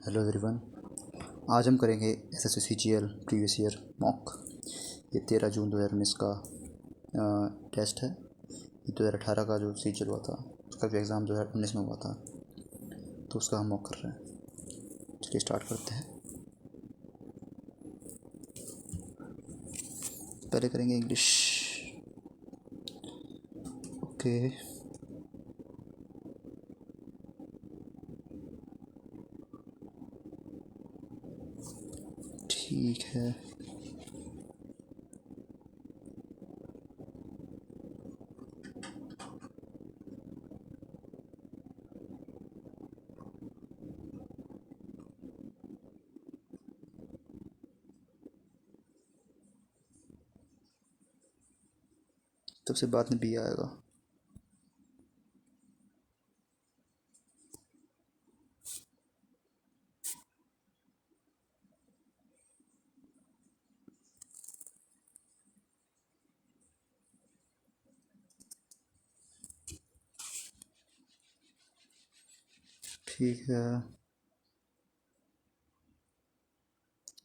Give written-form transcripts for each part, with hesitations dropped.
Hello everyone. आज हम करेंगे SSC CGL previous year mock. ये 13 जून 2019 का टेस्ट है। ये 2018 का जो सीजीएल हुआ था उसका भी एग्ज़ाम 2019 में हुआ था, तो उसका हम मॉक कर रहे हैं। चलिए स्टार्ट करते हैं। पहले करेंगे इंग्लिश। ओके, ठीक है। सबसे बाद में बी आएगा। ठीक है,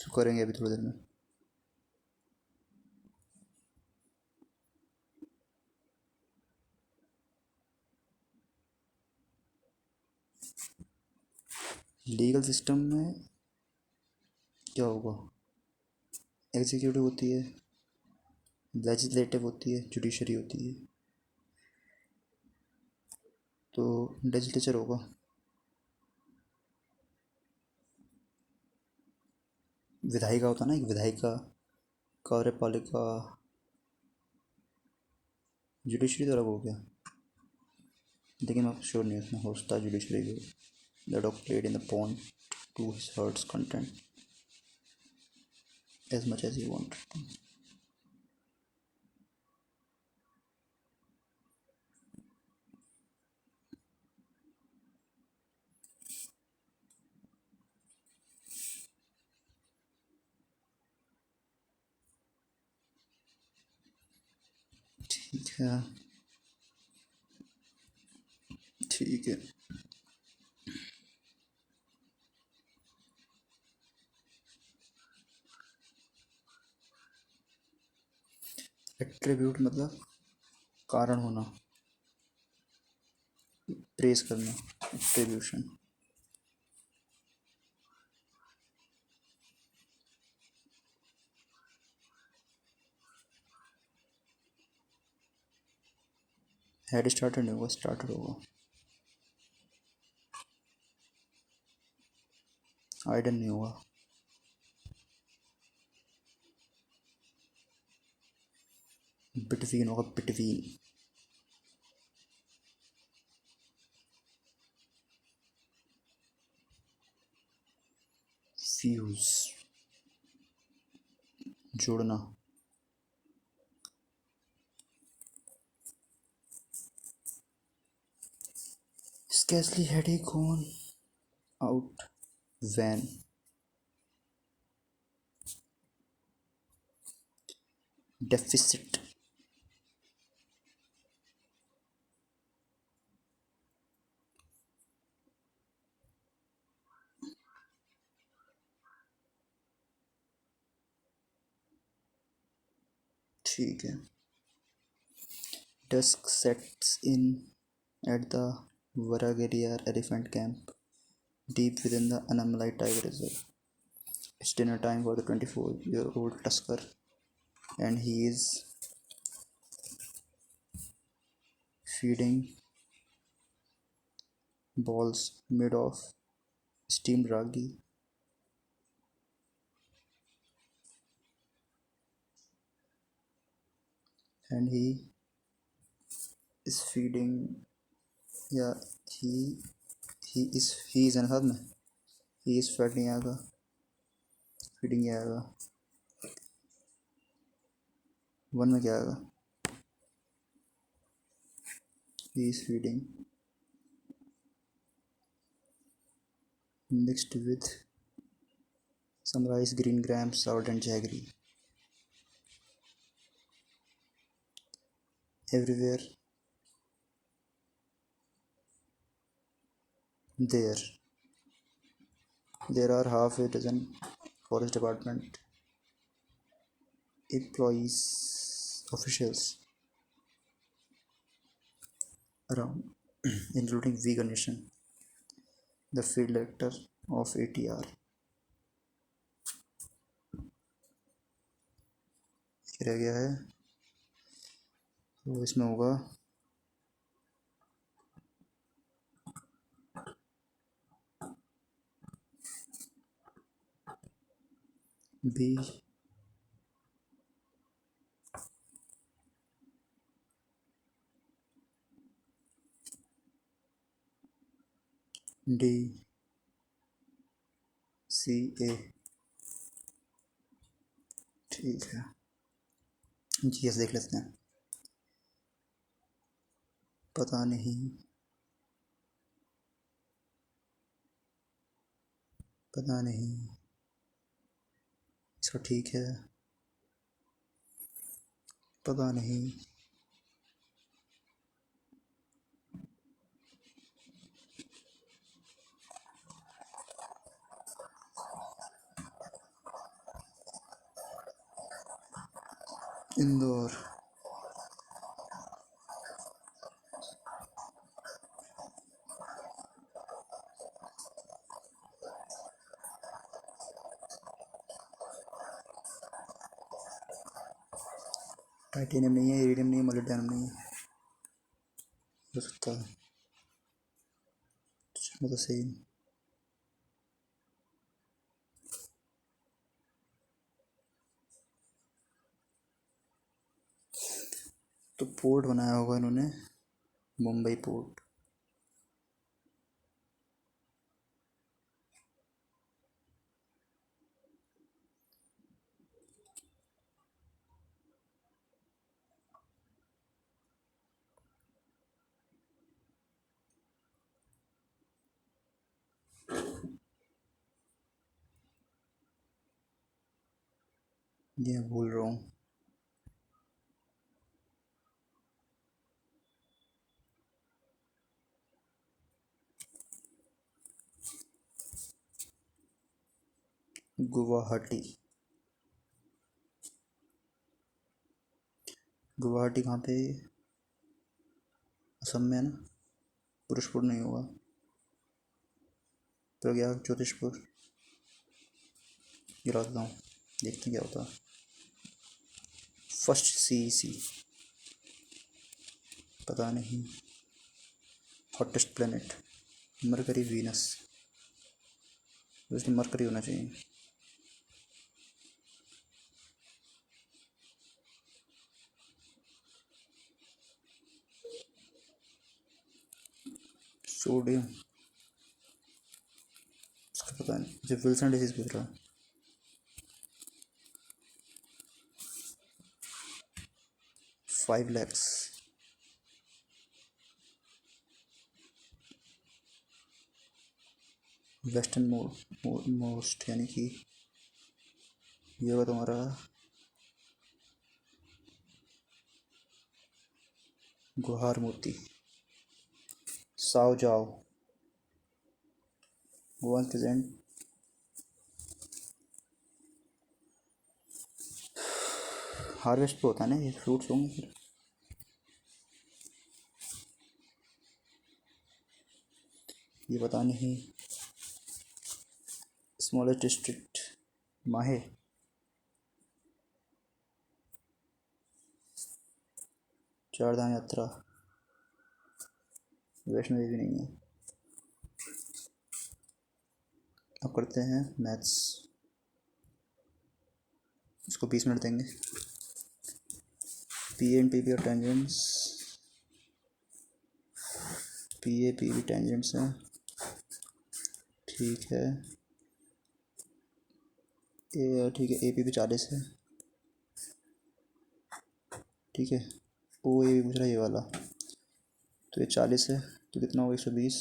तो करेंगे अभी थोड़ी देर में। लीगल सिस्टम में क्या होगा? एग्जीक्यूटिव होती है, लेजिस्लेटिव होती है, जुडिशरी होती है। तो लेजिस्लेचर होगा। विधायिका होता ना, एक विधायिका, कार्यपालिका, जुडिशरी तो अलग हो गया, लेकिन मैं श्योर नहीं उसमें होता जुडिशरी भी। The dog played in the pond to his hearts content as much as he wanted. ठीक है, ठीक है। एट्रीब्यूट मतलब कारण होना, प्रेस करना, एट्रीब्यूशन। हेड स्टार्टर नहीं होगा, स्टार्टर होगा। आइडन नहीं होगा। बिटवीन होगा, बिटवीन। फ्यूज, जोड़ना। Scarcely had he gone out when. Deficit, ठीक है। Dusk sets in at the Varagiriar elephant camp, deep within the Annamalai Tiger Reserve. It's dinner time for the 24-year-old Tusker, and he is feeding balls made of steamed ragi, and is feeding. Yeah, he he is अनहद में he is fed नहीं आएगा, feeding ही आएगा। One में क्या आएगा? he is feeding mixed with some rice, green grams, salt and jaggery. Everywhere there, There are half a dozen forest department employees, officials around, including V Ganeshan, the field director of ATR. ये रह गया है, तो इसमें होगा B D सी ए। ठीक है, G S देख लेते हैं। पता नहीं, पता नहीं, इसका ठीक है, पता नहीं। इंदौर, टाइटेनियम नहीं है, इरिडियम नहीं है, मोलिब्डेनम नहीं है, हो सकता है, तो सही। तो पोर्ट बनाया होगा इन्होंने, मुंबई पोर्ट। ये भूल रहा हूँ। गुवाहाटी, गुवाहाटी कहाँ पे? असम में है ना? पुरुषपुर नहीं होगा, प्रज्ञा ज्योतिषपुर, गिरा देता हूँ, देखते क्या होता है। फर्स्ट सी, पता नहीं। हॉटेस्ट प्लेनेट मरकरी, वीनस, इसलिए मरकरी होना चाहिए। सोडियम, इसका पता नहीं, मुझे विल्सन डिजीज पूछ रहा है। 5 lakhs, वेस्टर्न मोस्ट यानी कि ये होगा तुम्हारा गुहार मोती। साओ जाओ, गोवा प्रेजेंट। हार्वेस्ट पे होता है ना ये, फ्रूट्स होंगे फिर। ये पता नहीं। स्मॉलेस्ट डिस्ट्रिक्ट माहे, चारधाम यात्रा, वैष्णो देवी नहीं है। अब करते हैं मैथ्स, इसको 20 मिनट देंगे। पी एंड पी और टेंजेंट्स, पी ए पी भी टेंजेंट्स हैं, ठीक है। ठीक है, ए पी भी 40 है, ठीक है। ओ ए भी पूछ रहा है ये वाला, तो ये 40 है, तो कितना होगा 120,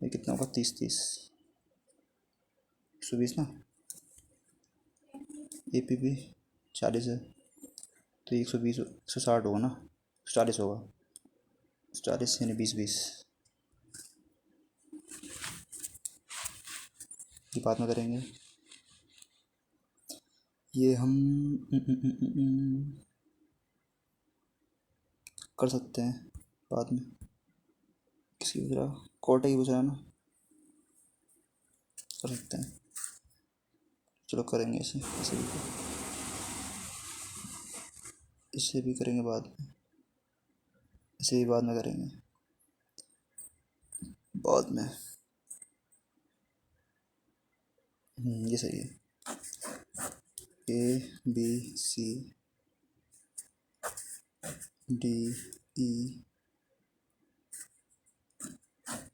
ये कितना होगा 30 120 ना। ए पी भी 40 है, तो 120 160 होगा ना, 40 होगा, 40 यानी 20 20। ये बाद में करेंगे। ये हम कर सकते हैं बाद में। किसी पूछ रहा, कोटा ही पूछ रहा है ना, कर सकते हैं। चलो करेंगे इसे, इसे भी करेंगे बाद में, इसे भी बाद में करेंगे, बाद में। ये सही है। ए बी सी डी ई,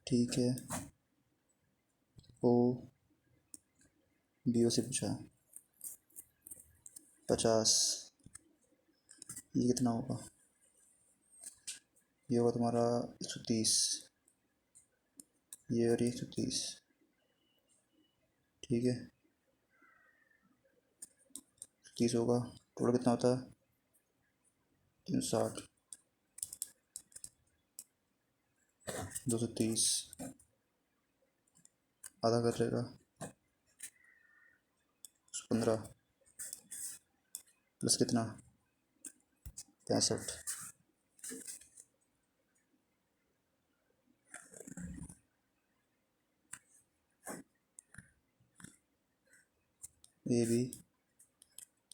ठीक है। ओ बी ओ से पूछा है 50, ये कितना होगा? ये होगा तुम्हारा 130, ये और 130, ठीक है। 30 होगा, टोटल कितना होता है? 360, 230, आधा कर लेगा 15, प्लस कितना 65, A B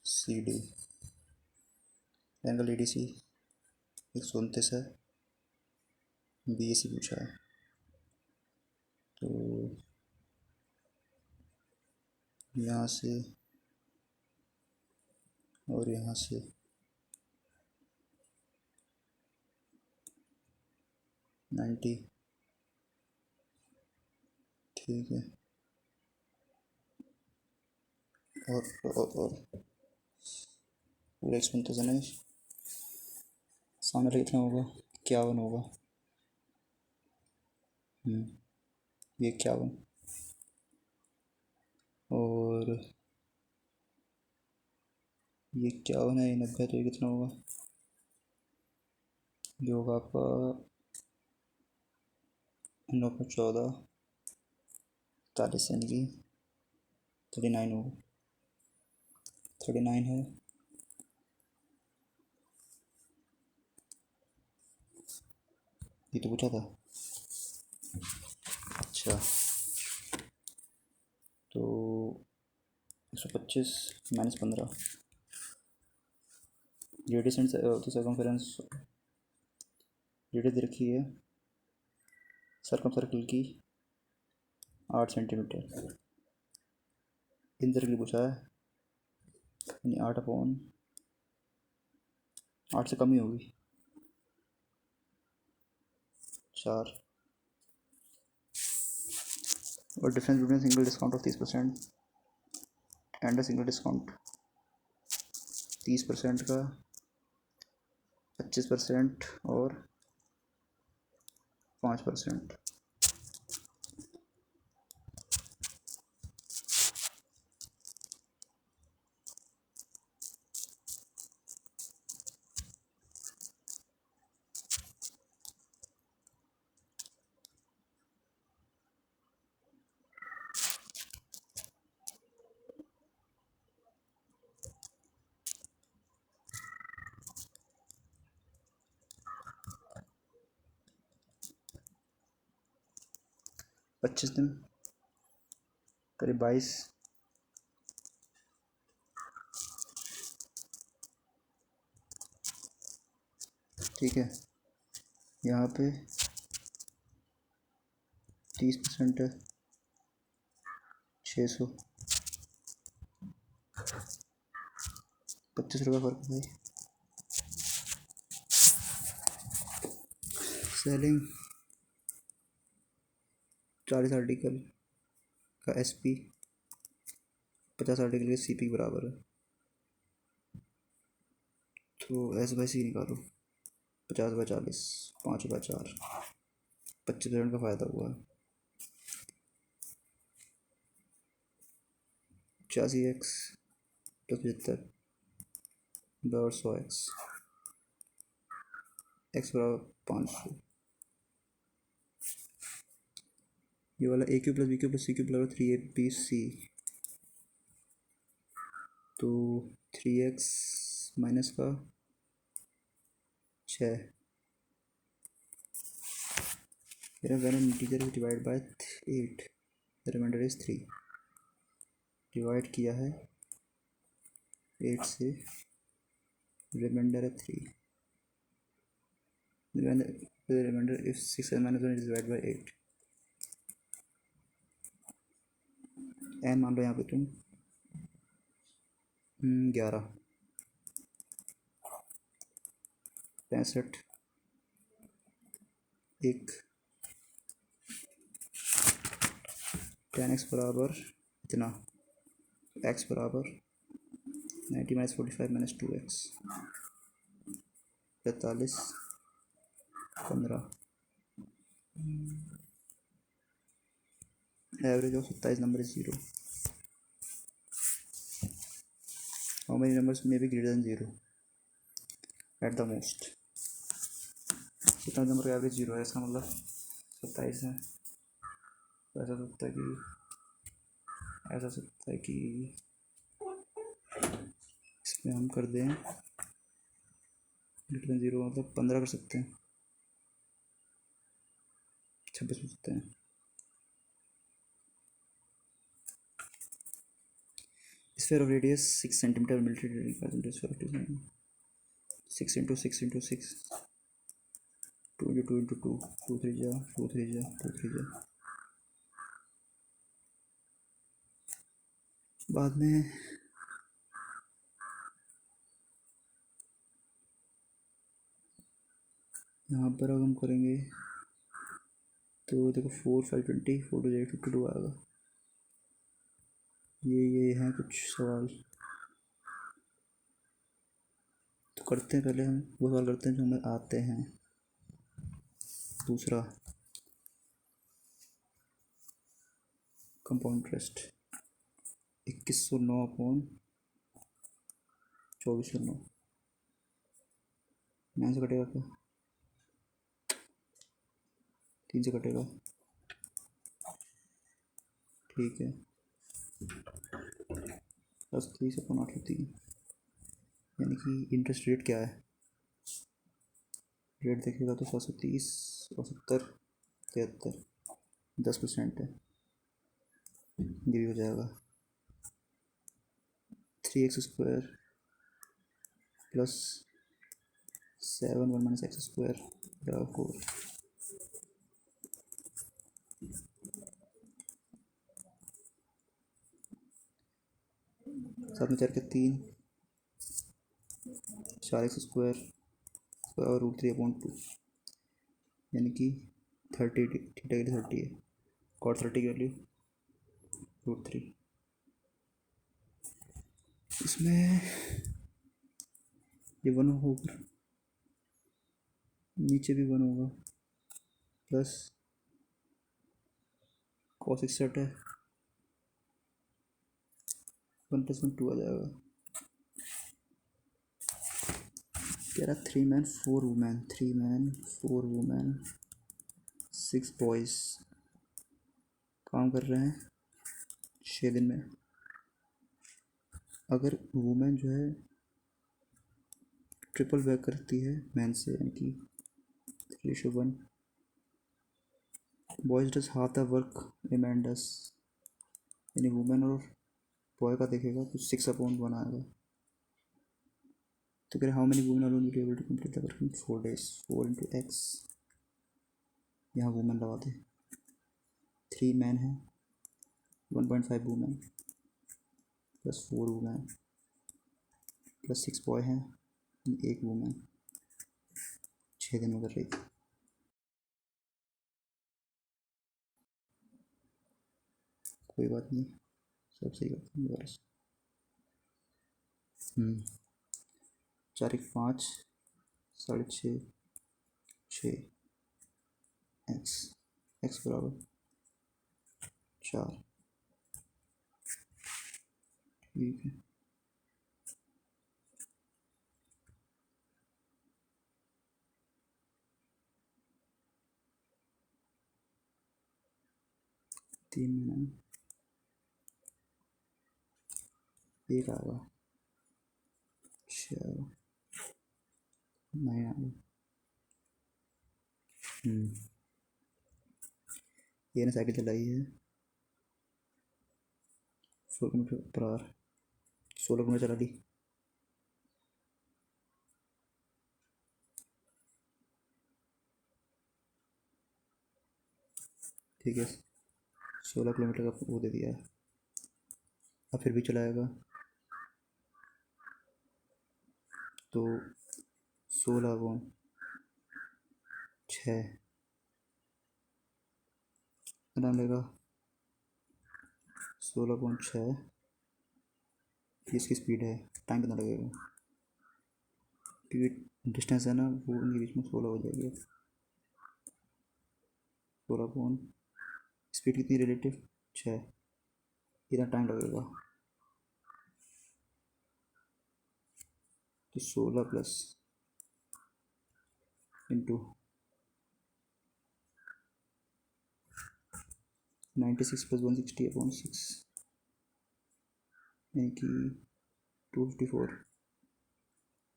C D, angle A D C 129 है, बी ए सी पूछा है, तो यहाँ से और यहाँ से 90, ठीक है। और पूरा एक्सपेंस है ना, सामने कितना होगा? 51 होगा। ये 51, और ये 51 है, ये 90, तो ये कितना होगा? ये होगा आपका 9 पर 14, 40 यानी कि 39 होगा, 39 है। ये तो पूछा था। अच्छा, तो 125 माइनस 15, रेडियस एंड तो सर्कमफेरेंस, रेडियस दे रखी है सर्कम सर्कल की 8 सेंटीमीटर, इन सर्कल पूछा है, यानी 8 से कम ही होगी, 4। और difference between single discount of 30% and a single discount, 30% का 25% और 5%। 25 दिन करीब 22, ठीक है। यहाँ पे 30% है, 600, 25 रुपये फर्क भाई। सेलिंग 40 आर्टिकल का एस पी 50 आर्टिकल के सी पी बराबर है, तो एस बाई सी निकालो। 50/40, 5/4, 25% का फ़ायदा हुआ है। 85x + 75 बराबर 100x, x बराबर 500, ये वाला A cube plus B cube plus C cube बराबर 3ab c, तो 3x माइनस का 6, फिर when an integer is divided by 8 the remainder is 3, divide किया है 8 से, रिमाइंडर है 3, reminder if 6 minus 1 is divided by 8, n मान लो यहाँ पे तुम 11, 65, 1, 10x बराबर इतना, x बराबर 90 minus 45 minus 2x, 45, 15, average of 27 number is 0, how many numbers may be greater than 0 at the most, कितना नंबर का एवरेज 0 है, इसका मतलब 27 है, तो ऐसा सकता है कि इसमें हम कर दें ग्रेटर देन 0, मतलब 15 कर सकते हैं, 26 कर सकते हैं। Sphere of radius 6 centimetre military sphere of 6 into 6 into 6, 2 into 2 into 2, 2 3 जा 2 3 जा 2 3 जा, बाद में यहाँ पर अगर हम करेंगे तो देखो 4 5 20, 4 2 52 आएगा। ये हैं कुछ सवाल, तो करते हैं, पहले हम वो सवाल करते हैं जो हमें आते हैं। दूसरा कंपाउंड इंटरेस्ट 2109 अपॉन 2409, 9 से कटेगा क्या, 3 से कटेगा, ठीक है, प्लस 30 अपॉन 803, यानी कि इंटरेस्ट रेट क्या है, रेट देखेगा तो 730 और 70 73, 10% है, ये भी हो जाएगा 3x² प्लस 7 1 माइनस x² बराबर 4, साथ में 4 के 3, 4x² और √3/2, यानी कि 30 थीटा के लिए 30 है, cot 30 की वैल्यू √3, इसमें ये 1 होगा, नीचे भी 1 होगा, प्लस cos 61 है, 1 + 1 2 आ जाएगा, कह रहा 3 man 4 women, 3 man 4 women 6 boys काम कर रहे हैं 6 दिन में। अगर वुमेन जो है ट्रिपल बैक करती है मैन से, यानी कि 3:1, boys does half the work a man does, यानी वुमेन और बॉय का देखेगा तो 6/1 आएगा। तो कह रहे how many women alone will be able to complete the work in 4 days, 4 into X, यहाँ वुमेन लगा दे, 3 मैन है, 1.5 women plus 4 women plus 6 boy हैं, 1 वुमेन, 6 दिन में कर रही थी। कोई बात नहीं, सब सही करते हैं दोबारा से। 4 1 5, 6.5, 6 x बराबर 4, ठीक है। 3 महीना एक आएगा, चलो नहीं आएगा। ये ने साइकिल चलाई है 16 किलोमीटर पर आवर, 16 किलोमीटर चला ली। ठीक है, 16 किलोमीटर का वो दे दिया है। अब फिर भी चलाएगा तो 16/6 कितना लेगा, 16/6 इसकी स्पीड है, टाइम कितना लगेगा क्योंकि डिस्टेंस है ना वो उनके बीच में 16 हो जाएगी। 16 स्पीड कितनी रिलेटिव 6, कितना टाइम लगेगा तो 16 प्लस इंटू 96 + 160/6 यानी कि 254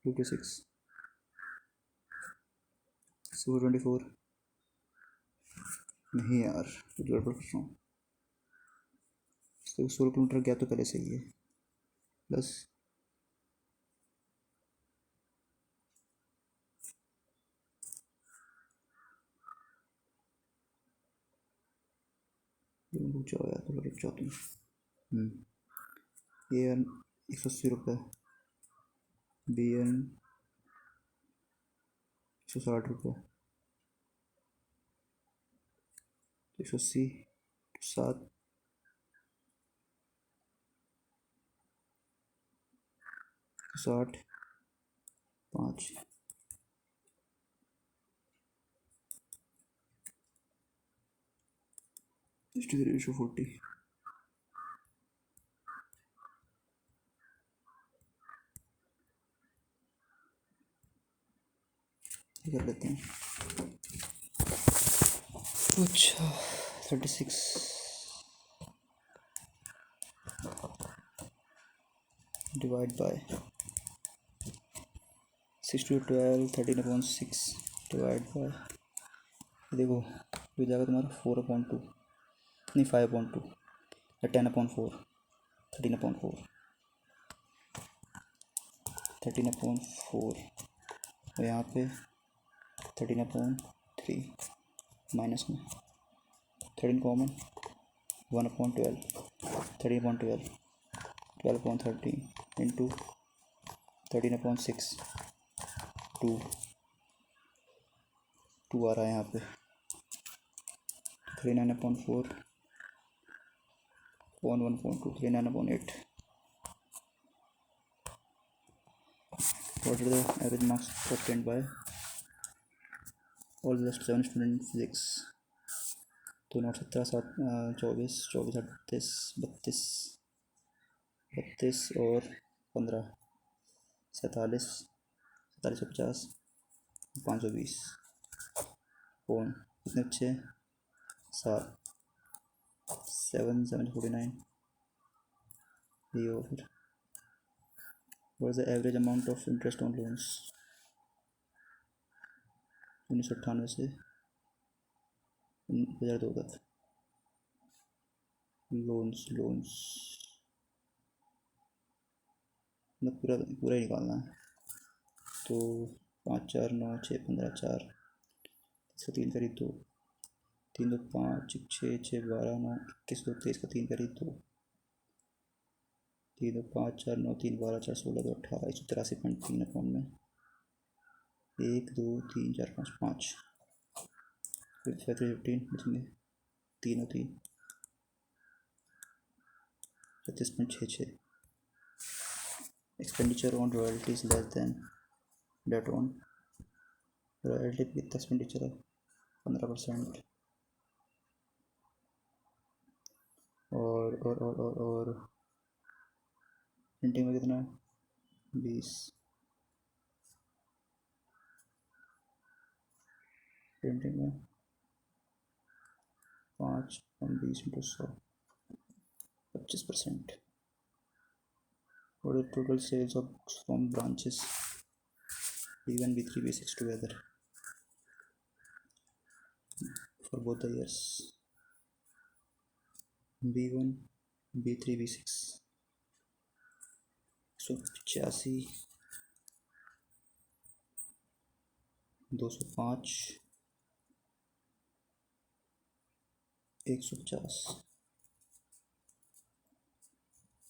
56 424 नहीं यार कुछ गड़बड़ कर रहा हूँ। 16 किलोमीटर गया तो पहले सही है प्लस रुक जाओ यार थोड़ा रुक जाओ तुम। ए एन 180 रुपये, बी एन 160 रुपये, 180 7 60 5 3:40 कर लेते हैं। अच्छा 36 divide by 6 to 12 13/6 divide by, देखो हो जाएगा तुम्हारा 4/2 नहीं 5/2 या 10/4 13/4 और यहाँ पे 13/3 माइनस में 13 कॉमन 1/12 13/12 12/13 इंटू 13/6 2 आ रहा है यहाँ पे 39/4 1/2 39/8। What are the average marks obtained by all the 7 students in physics? तो 9 17 7 24 24 38 32 32 और 15 47 4750 520 कौन कितने अच्छे 7 7 749 ये और फिर what is the average amount of interest on loans 1998 से 2002 तक लोन्स मतलब पूरा पूरा ही निकालना है तो 5 4 9 6 15 4 3 करीब 2 3 2 5 6 6 12 9 21 2 23 का 3 करीब 2 3 2 5 4 9 3 12 4 16 2 18 183.3 अकाउंट में 1 2 3 4 5 5 15 बचेंगे 3 और 3 36.66 expenditure on royalties less than debt on royalty पे कितना एक्सपेंडिचर है 15% और प्रिंटिंग में कितना है 20 प्रिंटिंग में 5 कम 20 into 100 25%. What are the total sales of books from branches B1, B3, B6 together for both the years? B1, B3, B6 185, 205, 150,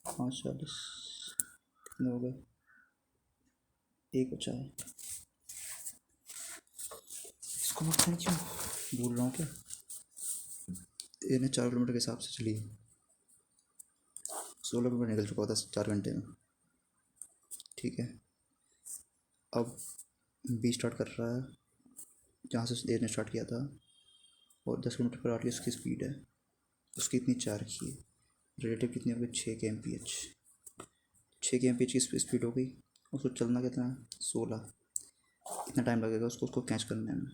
540. कितने हो गए? एक बचा है. इसको मत करना, क्यों भूल रहा हूँ क्या? इन्हें 4 किलोमीटर के हिसाब से चलिए. 16 किलोमीटर निकल चुका था 4 घंटे में. ठीक है, अब बी स्टार्ट कर रहा है जहाँ से देर ने स्टार्ट किया था, और 10 किलोमीटर पर आवर की उसकी स्पीड है. उसकी इतनी 4 की है. रिलेटिव कितनी हो गई? 6 के एम.पी.एच. 6 के एम.पी.एच की स्पीड हो गई. उसको चलना कितना है? 16. इतना टाइम लगेगा उसको कैच करने में.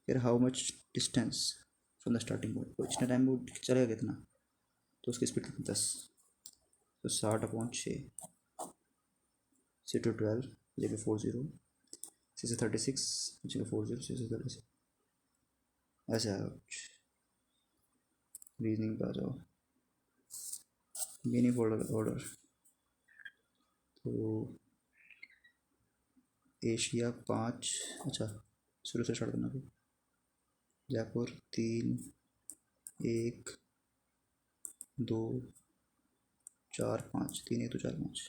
फिर how much distance from the starting point. तो इतने टाइम वो चलेगा कितना? तो उसकी स्पीड कितनी? 10. तो 60/6. 6 to 12 जगह 40. 6 से 36 जगह 40. 6 से 36 ऐसे आएगा कुछ. रीजनिंग पे आ जाओ. Meaning order. तो एशिया 5. अच्छा, शुरू से स्टार्ट करना. फिर Jaipur 3, 1, 2, 4, 5. 3, 1, 2, 4, 5.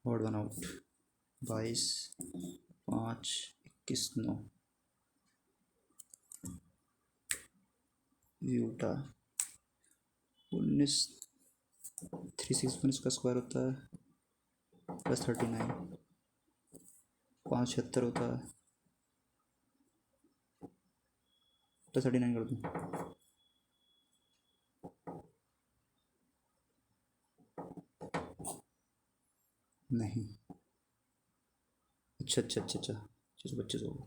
Odd one out. 22, 5, 21, 9. Utah 19. 361 का स्क्वायर होता है +39. 576 होता है +39 कर दूँ. नहीं. अच्छा अच्छा अच्छा अच्छा 625 होगा.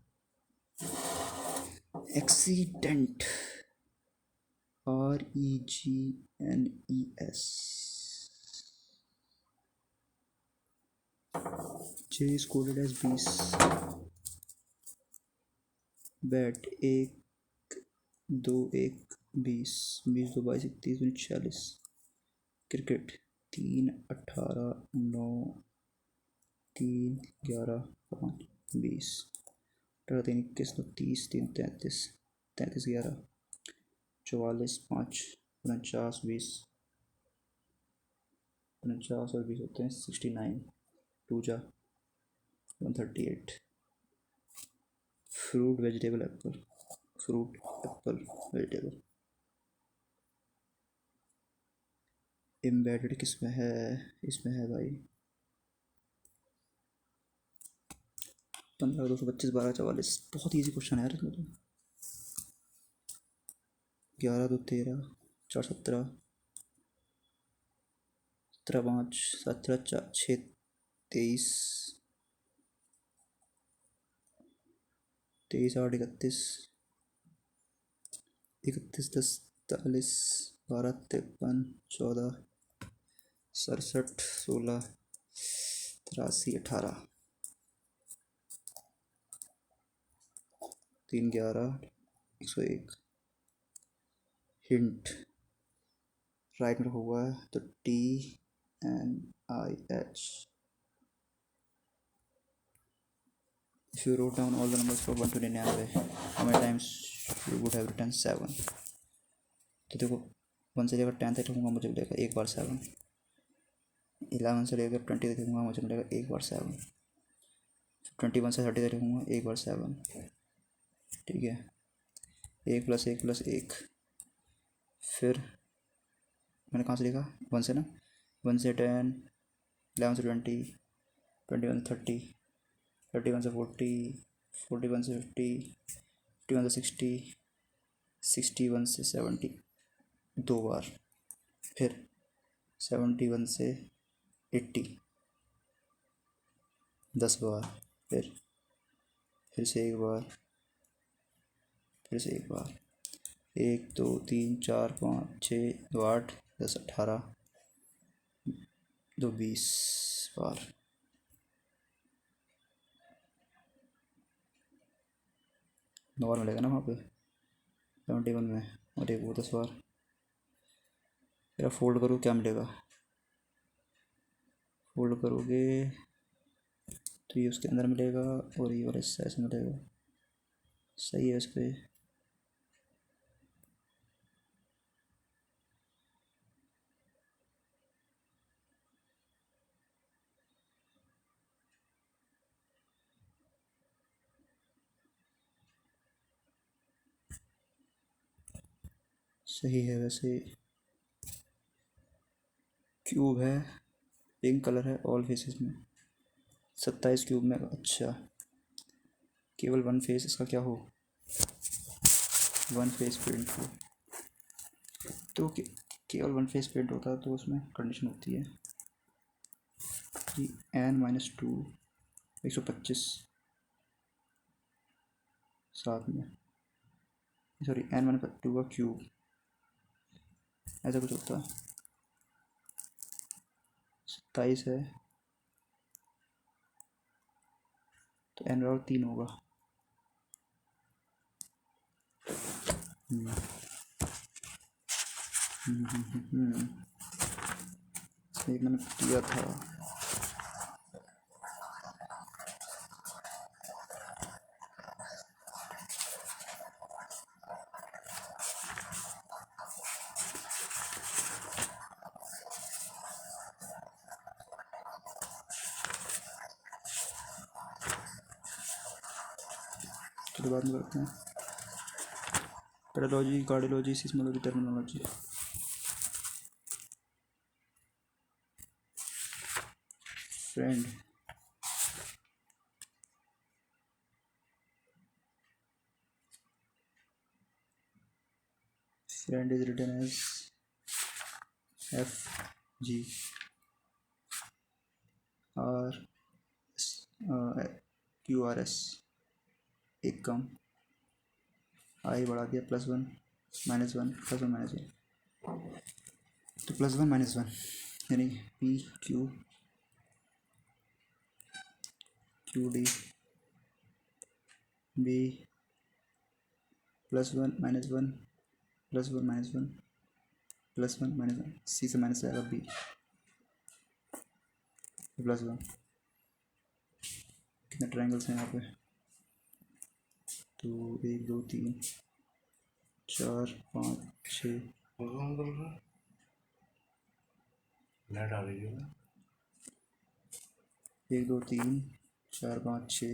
Accident. REGNES. J is coded as 20. Bat 1, 2, 1, 20. 20, 2, 22, 31, 39. Cricket 3, 18, 9, 3, 11, 5, 20. 18, 3, 21, 30, 3, 33. 33, 11, 44, 5, 49, 20. 49 और 20 होते हैं 69. 2 जा 138. Fruit vegetable Apple. Fruit Apple vegetable. Embedded किस में है? इसमें है भाई. 15, 225, 12, 44. बहुत ईजी क्वेश्चन है यार इसमें तो. 11, 2, 13, 4, 17, 17, 5, 17, 4, 6, 23. 23, 8, 31. 31, 10, 40, 12, 53, 14, 67, 16, 83, 18. 3, 11, 101. हिंट राइट में हुआ है तो TNIH. If you wrote down all the numbers from 1 to 99, how many times you would have written 7? तो देखो 1 से लेकर 10 तक लिखूँगा, मुझे मिलेगा 1 बार 7. 11 से लेकर 20 तक लिखूँगा, मुझे मिलेगा 1 बार 7. 21 से 30 तक लिखूँगा 1 बार 7. ठीक है. 1 + 1 + 1. फिर मैंने कहाँ से लिखा? 1 से ना. 1 से 10, 11 से 20, 21 से 30, 31 से 40, 41 से 50, 51 से 60, 61 से 70. 2 बार. फिर 71 से 80. 10 बार. फिर फिर से एक बार, फिर से एक बार, 1 2 3 4 5 6 2 8 10 18 2 20 बार। नौ मिलेगा ना वहाँ पे 71 में, और एक वो 10 बार। फिर फोल्ड करो, क्या मिलेगा? फोल्ड करोगे तो ये उसके अंदर मिलेगा और ये वाला इससे ऐसे मिलेगा। सही है इस पर। सही है वैसे। क्यूब है, पिंक कलर है ऑल फेसेस में, 27 क्यूब में। अच्छा, केवल वन फेस इसका क्या हो, वन फेस पेंट हो तो केवल वन फेस पेंट होता है तो उसमें कंडीशन होती है कि n-2 125 साथ में, सॉरी n-2 का क्यूब, ऐसा कुछ होता है। 27 है तो n-3 होगा। एक मैंने किया था। तो बाद में करते हैं pedology, cardiology, seismology, terminology. Friend, friend is written as FG और QRS, एक कम, आई बढ़ा दिया, +1 -1 +1 -1, तो +1 -1 यानी PQ QD B +1 -1 +1 -1 +1 -1, C से माइनस आएगा B +1। कितने ट्रायंगल्स हैं यहाँ पे? तो 1 2 3 4 5 6, लाइट आ रही है। 1 2 3 4 5 6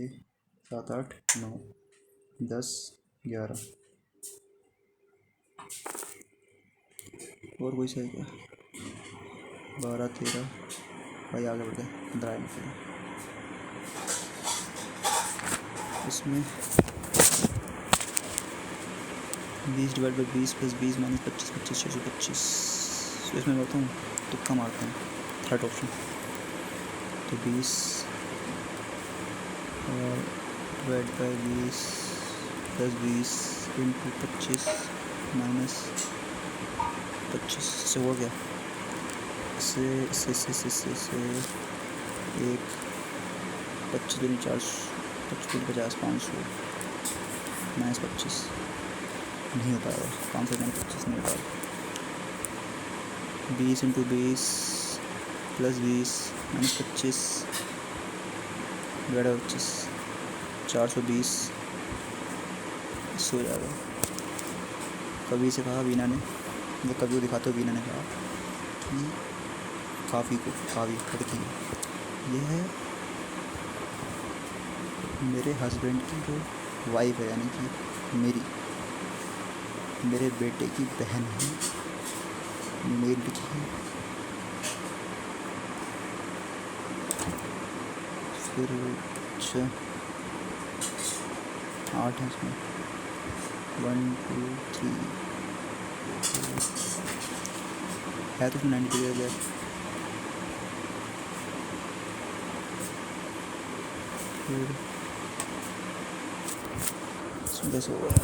7 8 9 10 11, और कोई सही क्या? 12 13, भाई आगे बढ़ गए, 15 मिनट। इसमें 20 डिवाइड बाई 20 + 20 - 25 25 625। तो इसमें बताता हूँ, तुक्का मारते हैं, थर्ड ऑप्शन। तो 20 डिवाइड बाई 20 + 20 × 25 - 25 से हो गया। से 1 25 दूनी 400, 25 50 500 -25 नहीं हो पाएगा, 500 -25 नहीं हो पाएगा। 20 × 20 + 20 - 25 डिवाइड 25, 420 हो जाएगा। कवि से कहा वीना ने, वो कवि को दिखाते हुए वीना ने कहा कि काफ़ी को काफ़ी लड़की, ये है मेरे हस्बैंड की जो वाइफ है, यानी कि मेरे बेटे की बहन है, मेल लिखी है। फिर 8 है इसमें, 1 2 3 है तो उसमें 90 डिग्री गया। फिर इसमें कैसे होगा यार?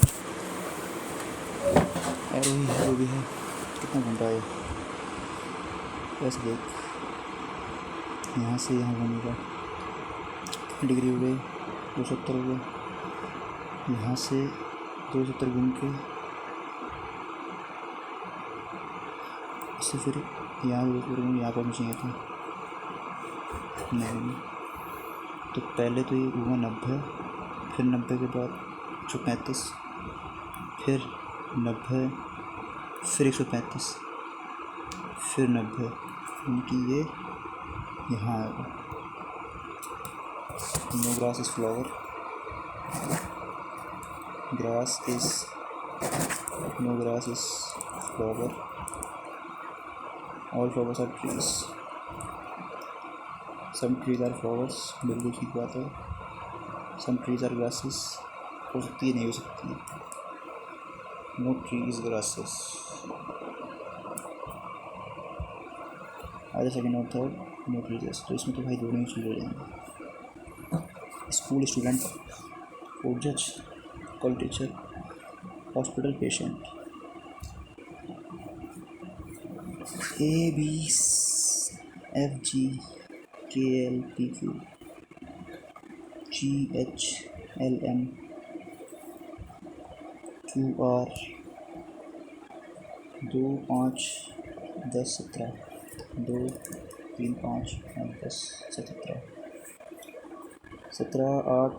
वही है, वो भी है, कितना घूम रहा है वैसे देख, यहाँ से यहाँ घूमेगा, डिग्री हो गई 270 हो गया, यहाँ से 270 घूम के इससे फिर यहाँ 270 घूम यहाँ पहुँच चाहिए था। नहीं, तो पहले तो ये हुआ 90, फिर 90 के बाद 135, फिर 90, फिर 135, फिर 90, यानी ये यहाँ आएगा। No grass is flower, grass is, no grass is flower, all flowers are trees, some trees are flowers, बिल्कुल ठीक बात है। सम ट्रीज आर ग्रासेस, हो सकती है नहीं हो सकती है। नो ट्री इज ग्रासेस, आधा सेकेंड और थर्ड नो ट्री इज, तो इसमें तो भाई दोनों ही चीज़ हो जाएंगे। स्कूल स्टूडेंट, कोर्ट जज, college teacher, hospital patient. A B F G K L P Q G H L M Q R 2 5 10 17, 2 3 5 10 17, 17 8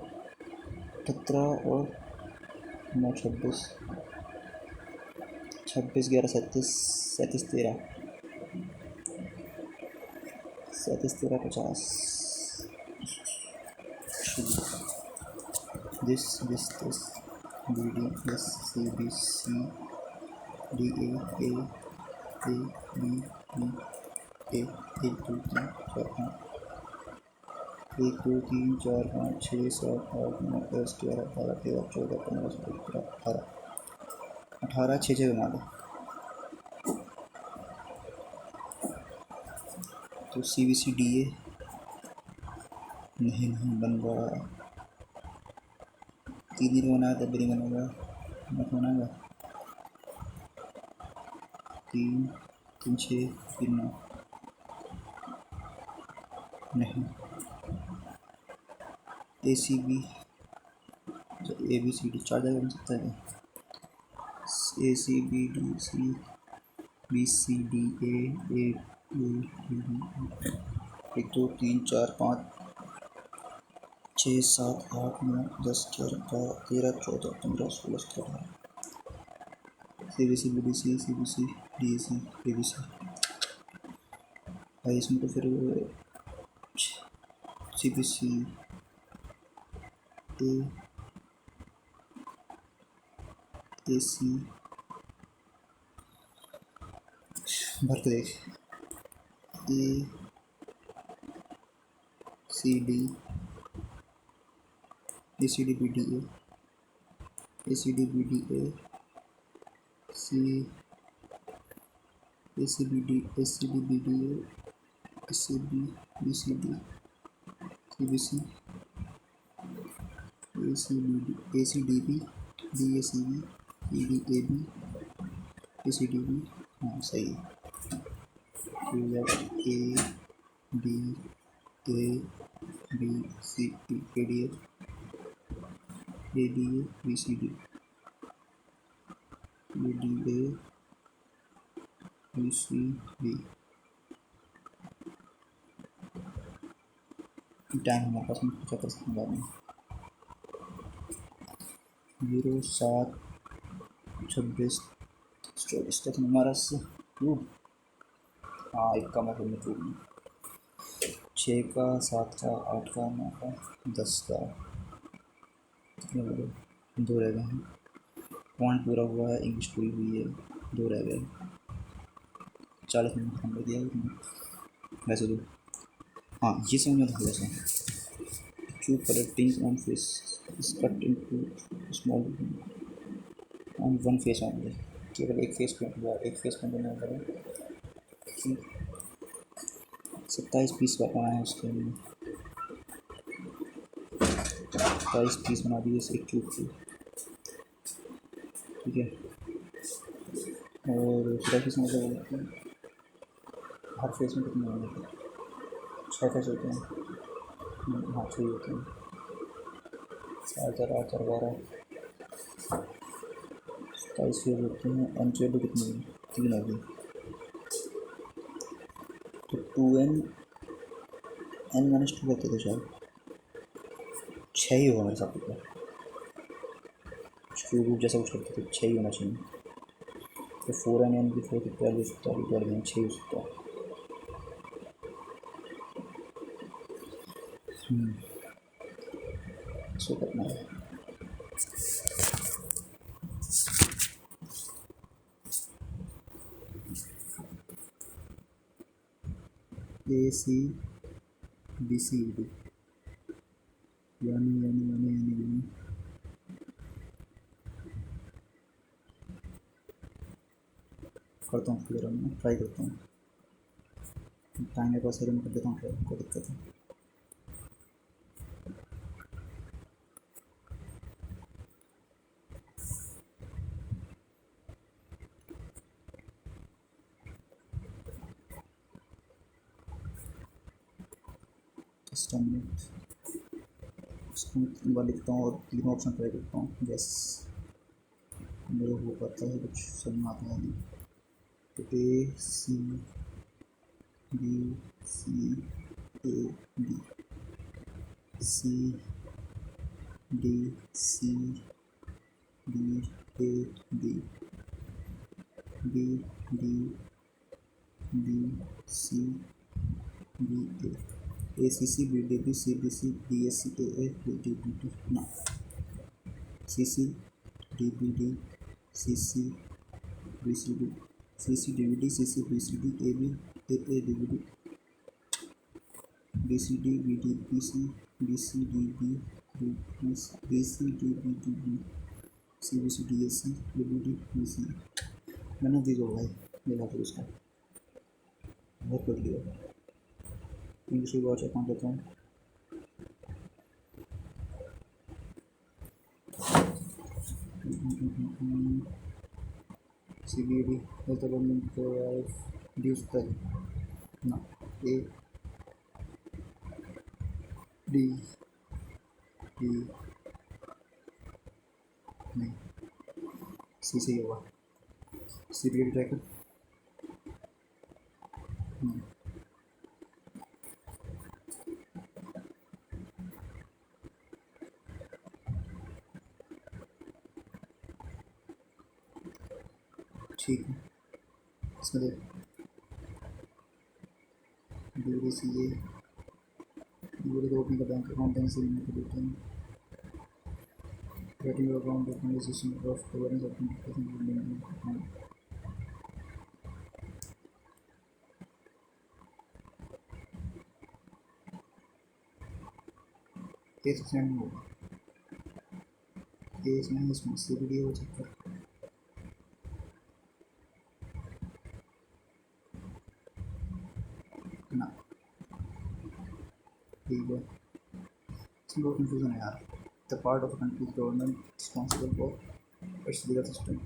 18 और 9 26, 26 11 37 37 13 37 13 50। this B D S C B C D A B 1 2 3 4 5 1 2 3 4 5 6 7 8 9 10 11 12 13 14 15 16 17 18 6 6 बना दो। तो सी B C D ए नहीं बन रहा, 3 दिन बनाया तब भी नहीं बनेगा, मत बनाएगा। 3 3 6 3 9 नहीं। A C B, A B C D 4 जगह बन सकता है। A C B D C B C D A A B D 1 2 3 4 5 6 7 8 9 10 11 12 13 14 15 16 17 C B C B D C C B C D A C A B C. भाई इसमें तो फिर सी B C A सी भर के देख, A C D A C D B D A C D B D A C A C B D A C D B D A C B B C D C B C A C B D A C D B D A C B E D A B A C D B. हाँ सही है। A D A B C D A D A B C D A D A B C D. Time हमारे पास में 75 बाद में 0 7 26 24 तक हमारा से हाँ 1 का मतलब में 6 का 7 का 8 का 9 का 10 का 2 रह गए हैं। पॉइंट पूरा हुआ है, इंग्लिश पूरी हुई है, 2 रह गए। 40 मिनट हमने दिया वैसे तो। हाँ ये समझ में थोड़ा सा cube color pink on face is cut into small on one face only, केवल एक फेस पेंट हुआ, एक फेस पेंट होने वाला है। 27 पीस बनाना है उसके लिए, 27 पीस बना दिए एक क्यूब के। ठीक है। और पूरा फेस मतलब बोलते हैं, हर फेस में कितने होंगे? 6 फेस होते हैं। हाँ 6 होते हैं। 4 4 8 4 12 27 फेस होते हैं। एन की वैल्यू कितनी होगी? 3 होगी। तो 2n n-2 करते थे शायद, 6 ही होगा मेरे साथ। तो क्यूब रूट जैसा कुछ करते थे, 6 ही होना चाहिए। तो 4n की 4 कितना हो सकता है? 6 हो सकता है। इसको करना है। ACBCD यानी करता हूँ, क्लियर मैं ट्राई करता हूँ। टाइम मेरे पास है, मैं कर देता हूँ, कोई दिक्कत है। जस्ट मिनट, उसको मैं लिखता हूँ और तीनों ऑप्शन ट्राई करता हूँ। यस, मेरे को पता है, कुछ समझ में आता है नहीं। तो ACBCAD CDCDAD BDBCDA ACCBDB CBC DSC AA BDBD ना CCDBD CCBCD CCDBD CCBCD AB AADBD BCD BDBC BCDB BCDBDB CBCDSC BBD BC। मैंने दी दो भाई, मिला फिर उसका बहुत कर दिया। इंग्लिश की बहुत अकाउंट लेता हूँ। CBD is the government provides reduce the ना A D D नहीं C से ही होगा। CBD ट्रैकर ठीक है। इसमें देख BDCA BD को ओपन का बैंक अकाउंट देने से लिमिट देते हैं। Creating your account documentation of governance of account case friend होगा। केस में इसमें CBD हो चेक कर ना। ठीक है, इसमें बहुत कंफ्यूजन है यार। The part of countries government responsible for its legal system.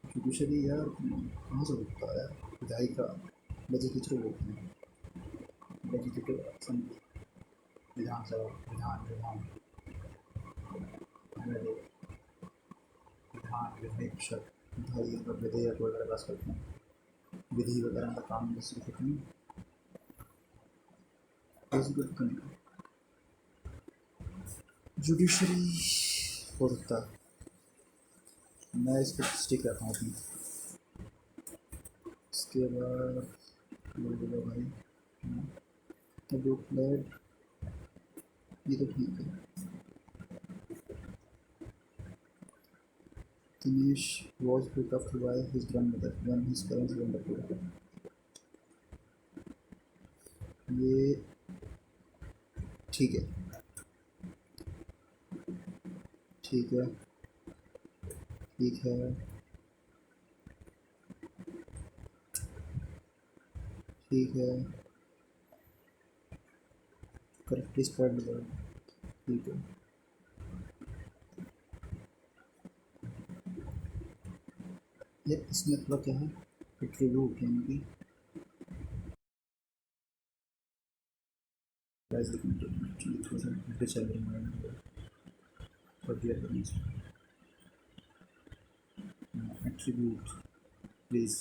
Judiciary यार कहाँ से होता है? विधायिका लेजिस्लेचर बोलते हैं। लेजिस्लेटिव असेंबली, विधानसभा, विधान विधायक शब्द विधायक और विधेयक वगैरह पास करते हैं। विधि वगैरह का काम जैसे करते हैं। जुडिशरी हो सकता है। मैं इस पर स्टिक करता हूँ अपनी। इसके बाद बोलो भाई जो फ्लैट, ये तो ठीक है। Dinesh was picked up by his grandmother when his parents went abroad। ये ठीक है, ठीक है, ठीक है, ठीक है। करेक्टली स्प्रेड द, ठीक है। ये इसमें थोड़ा क्या है, एट्रीब्यूट यानी कि प्राइस लिखने थोड़ा सा उल्टे चल रहे हैं और दिया करना एट्रीब्यूट प्लीज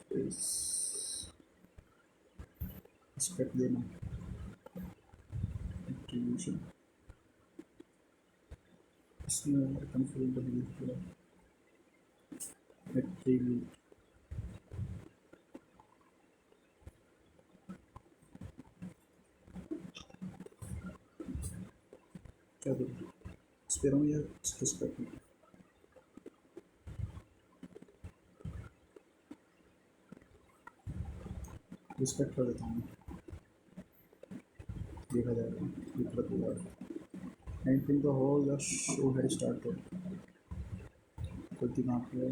प्लीज स्टेप देना एट्रीब्यूशन इसमें कंफ्यूज थोड़ा एट्रीब्यूट क्या करूँ इस पर हूँ या स्पेस कर रिस्पेक्ट कर देता हूँ, देखा जाएगा दिक्कत होगा and the whole the show had started गलती कहाँ पे है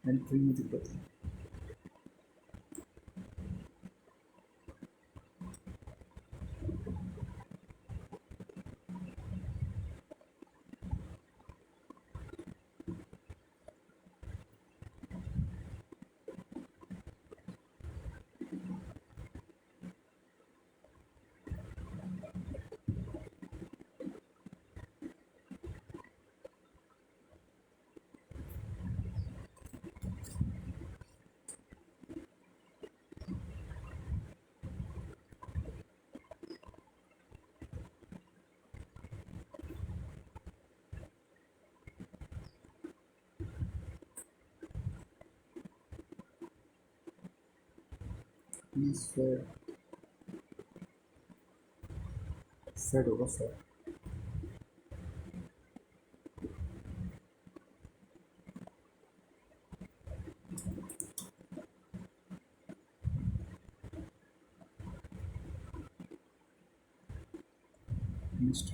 एंट्री में दिक्कत है फेड होगा fade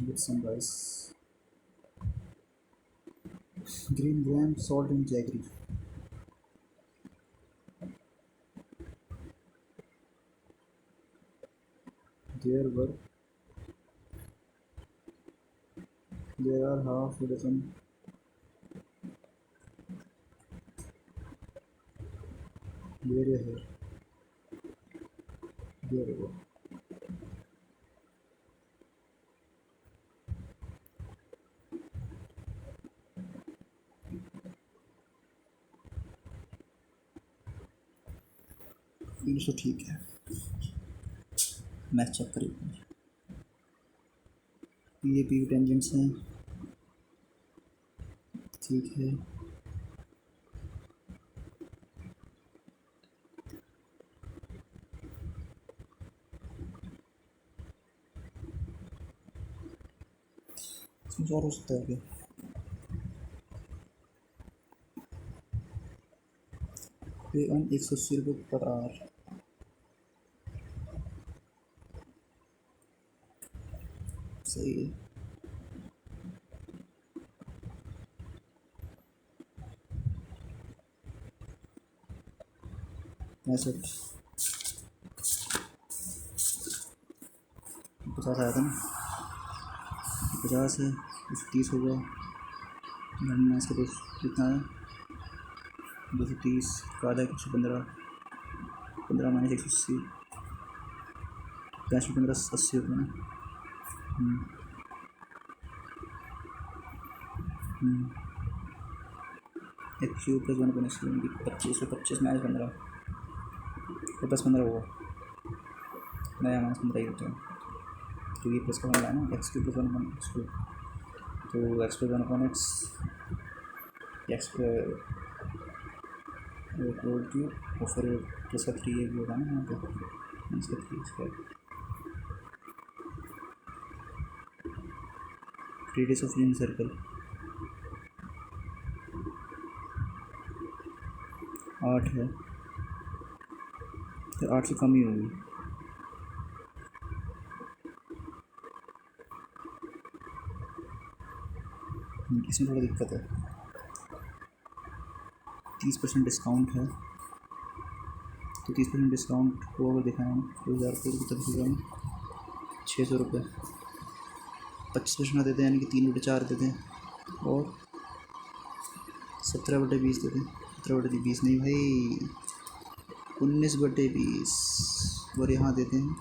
with some rice green gram salt and jaggery there are half a dozen there here there we go तो ठीक है मैच चेक करेंगे ये पी टेंजेंट्स हैं ठीक है इसमें और हो सकता है क्या पे ऑन 180 रुपये पर आवर सही है पैंसठ 50 आया था ना 50 है 130 हो गया माइनस का कितना है 230 का आधा 115 15 माइनस 180 5 15 80 रुपये ना एक क्यू प्लस 1.25 25 माइनस 15 प्लस 15 होगा नया माइनस 15 ही होता है क्योंकि प्लस का होना है ना एक्स क्यू प्लस 1/x तो x plus 1/x x Q और फिर प्लस का 3 भी होगा ना यहाँ पे माइनस का 3 square radius of unit circle 8 है तो 8 से कम ही होगी इसमें थोड़ा दिक्कत है, 30% डिस्काउंट है, तो 30% डिस्काउंट को अगर दिखाएँ 2000 रुपये की तरफ से 600 रुपये, 25% देते हैं, यानी कि 3/4 देते हैं, और 17/20 देते हैं। 17/20 नहीं भाई, 19/20, और यहाँ देते हैं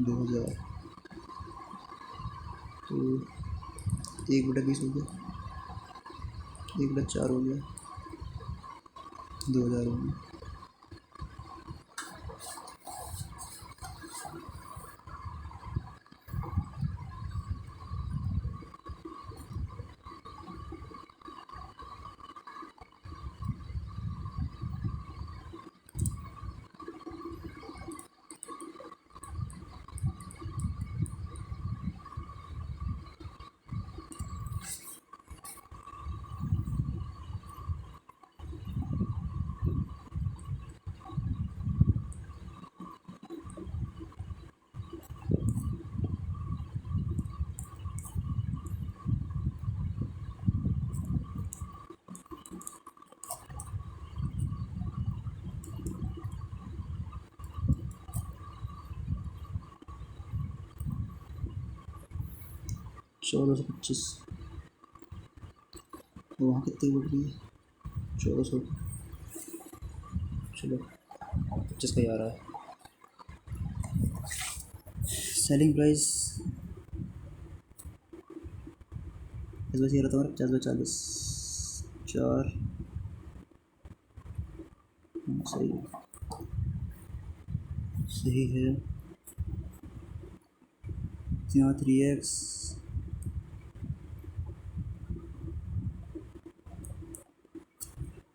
2000, तो 1/20 हो गया, 1/4 हो गया, 2000 हो गया। 1425, तो वहाँ कितनी बढ़ रही है? 1400, चलो 25 का ही आ रहा है। सेलिंग प्राइस इस वजह से रहता है 50/40, 4, सही सही है। यहाँ 3x,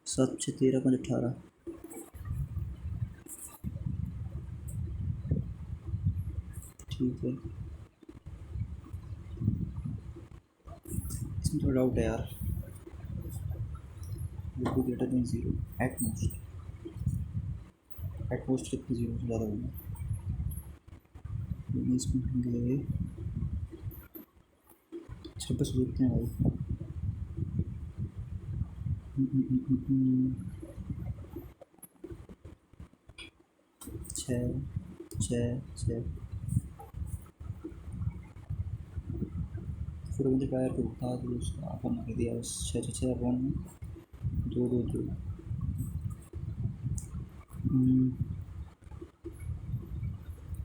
7 6 13 5 18, ठीक है। इसमें थोड़ा डाउट है यार, will be greater than 0 at most कितनी 0 से ज़्यादा होगा, इसमें होंगे 26 देखते हैं भाई। 6 6 6, फिर मुझे टायर को उठा तो उसका अपन कर दिया बस 6 अपन 2 2 2।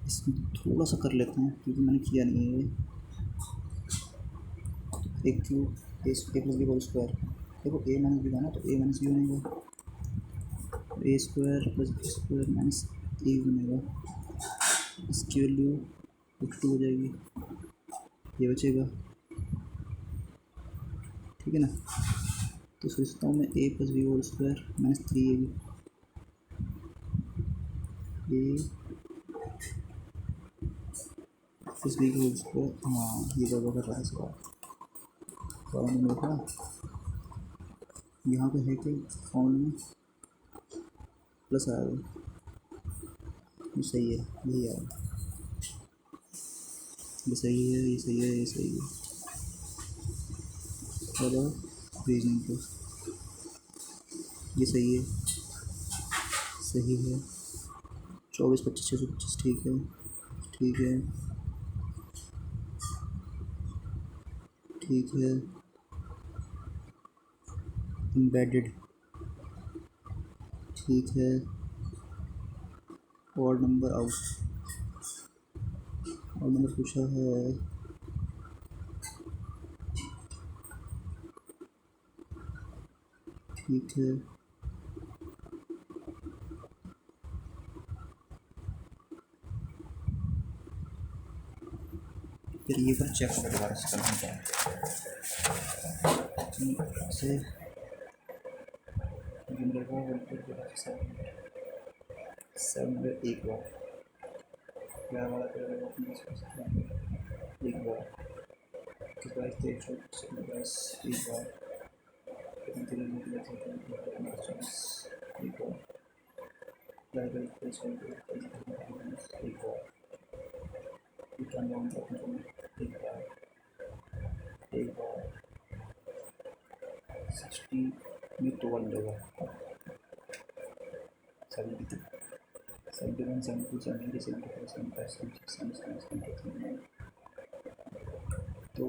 इसमें थोड़ा सा कर लेते हैं क्योंकि मैंने किया नहीं है ये। एक क्यूब ए प्लस बी होल स्क्वायर, देखो ए माइनस बी था ना, तो ए माइनस बी बनेगा, A square plus B square minus A बनेगा, इसकी वैल्यू 52 हो जाएगी, ये बचेगा, ठीक है ना। तो सोचता हूँ मैं A plus B whole square minus 3ab, A plus B whole square, हाँ ये बराबर कर रहा है इसका, तो मैंने देखा यहाँ पे है कि फॉर्म में प्लस आएगा, ये सही है, यही आएगा, ये सही है, ये सही है, ये सही है, और रीजनिंग को ये सही है, सही है। 24 25 625, ठीक है, ठीक है, ठीक है। एम्बेडेड, ठीक है। और नंबर आउट, और नंबर पूछा है, ठीक है। फिर ये पर चेक कर दोबारा से करना क्या से सेवन एक बार क्या वाला एक बार किस बार एक बार एक बार एक बार, एक बार 60 में तो वन लेगा 70 71 72 73 74 75 76 77 78 तो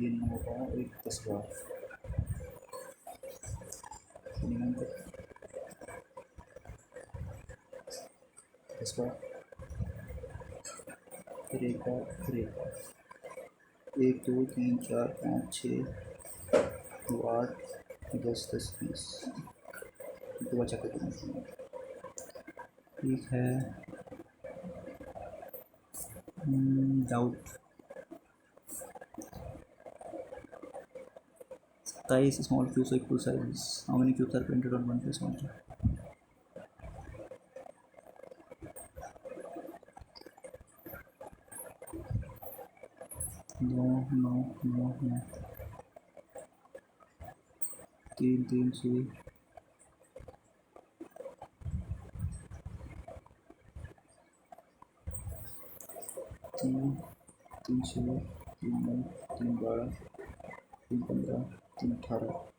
ये 9 का एक 10 बार 10 बार फिर एक बार फिर एक बार 1 2 3 4 5 6 2 8 10 10 20 तो बचा के ठीक है। Doubt 27 small cubes equal size how many cubes are printed on one plus one no no no no 3 3 6 3 3 6 3 9 3 12 3 15 3 18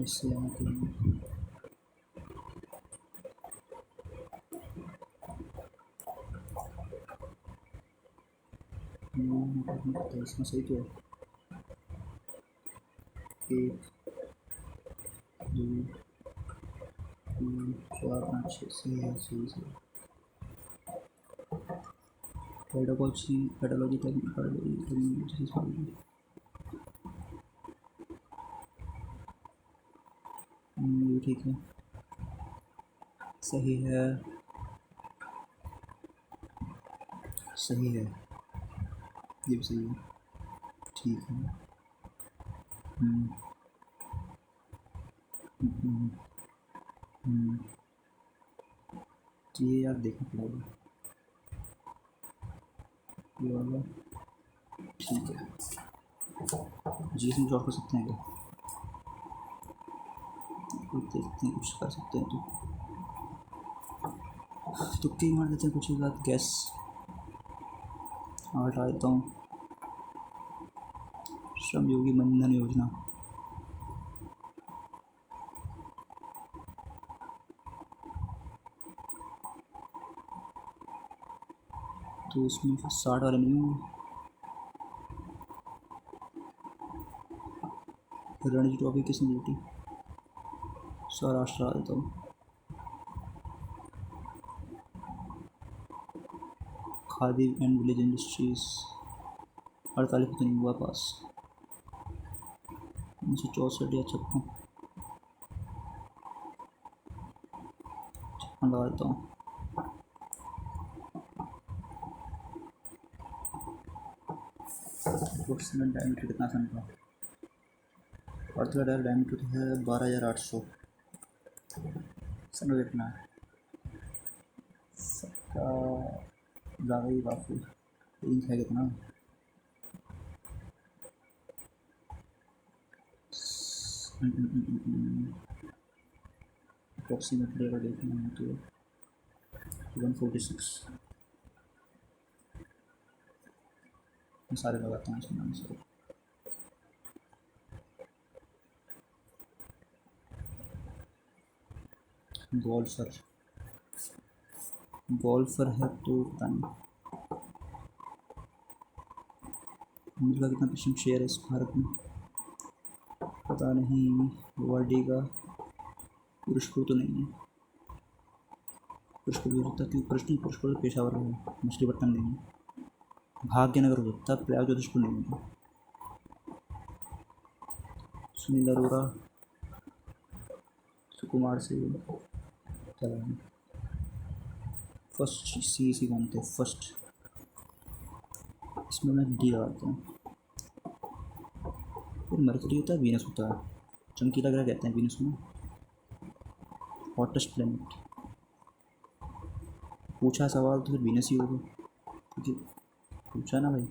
इससे यहाँ पे 9 इसमें सही तो है 1 2 3 4 5 6 सही है सही सही पेडागोजी ये ठीक है सही है सही है ये भी सही है ठीक है ये यार देखना पड़ेगा ये वाला ठीक है जी इसमें शॉर्ट कर सकते हैं क्या कुछ देखते हैं कुछ कर सकते हैं तो तुक्के मार देते हैं कुछ ही बात गैस हटा देता हूँ श्रम योगी मनधन योजना तो इसमें 60 वाले नहीं होंगे रणजी ट्रॉफी किसने जीती सौराष्ट्र आ देता हूँ खादी एंड विलेज इंडस्ट्रीज 48 तो नहीं हुआ पास 1964 या 56 लगा देता हूँ अप्रोक्सीमेट डायमीटर कितना सन का अर्थ का डायमीटर तो है 12,800 सन कितना है सबका ज़्यादा ही काफ़ी इंच है कितना अप्रोक्सीमेटली अगर देखना है तो 146 सारे लगाता हूँ इसमें आंसर गोल्फर है तो पता नहीं अमेरिका कितना परसेंट शेयर है इस भारत में पता नहीं वर्ल्ड का पुरुष को तो नहीं है पुरुष को भी हो सकता है क्योंकि पुरुष को पेशावर है मछलीपट्टनम नहीं है भाग्यनगर हो सकता है प्रयाग ज्योतिषपुर नहीं है सुनील अरोड़ा सुकुमार से चला फर्स्ट सी कौन थे फर्स्ट इसमें मैं डी लगाता हूँ फिर मरकरी होता है वीनस होता है चमकीला ग्रह कहते हैं वीनस में हॉटेस्ट प्लैनेट पूछा सवाल तो फिर वीनस ही होगा, क्योंकि पूछा ना भाई।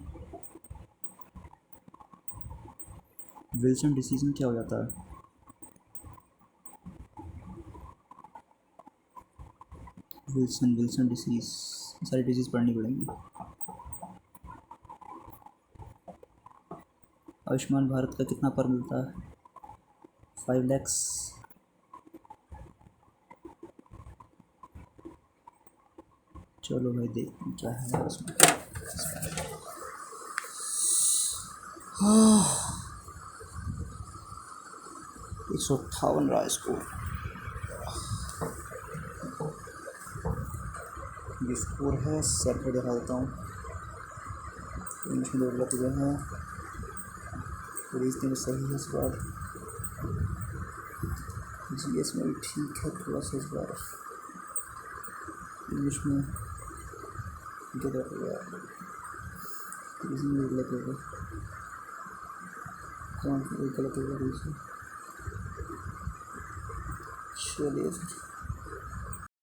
विल्सन डिसीज में क्या हो जाता है? विल्सन विल्सन डिसीज, सारी डिसीज़ पढ़नी पड़ेंगी। आयुष्मान भारत का कितना पर मिलता है? 5 lakhs। चलो भाई देखते हैं क्या है उसमें। 158 रहा स्कोर। ये स्कोर है, सर पे दिखा देता हूँ। इंग्लिश में 2 गलत हुए हैं, रीजनिंग सही है इस बार, जीएस में भी ठीक है थोड़ा सा इस बार, इंग्लिश में गलत हो गया, रीजनिंग में गलत हो गया, कौन सा गलत हो गया रीजनिंग। चलिए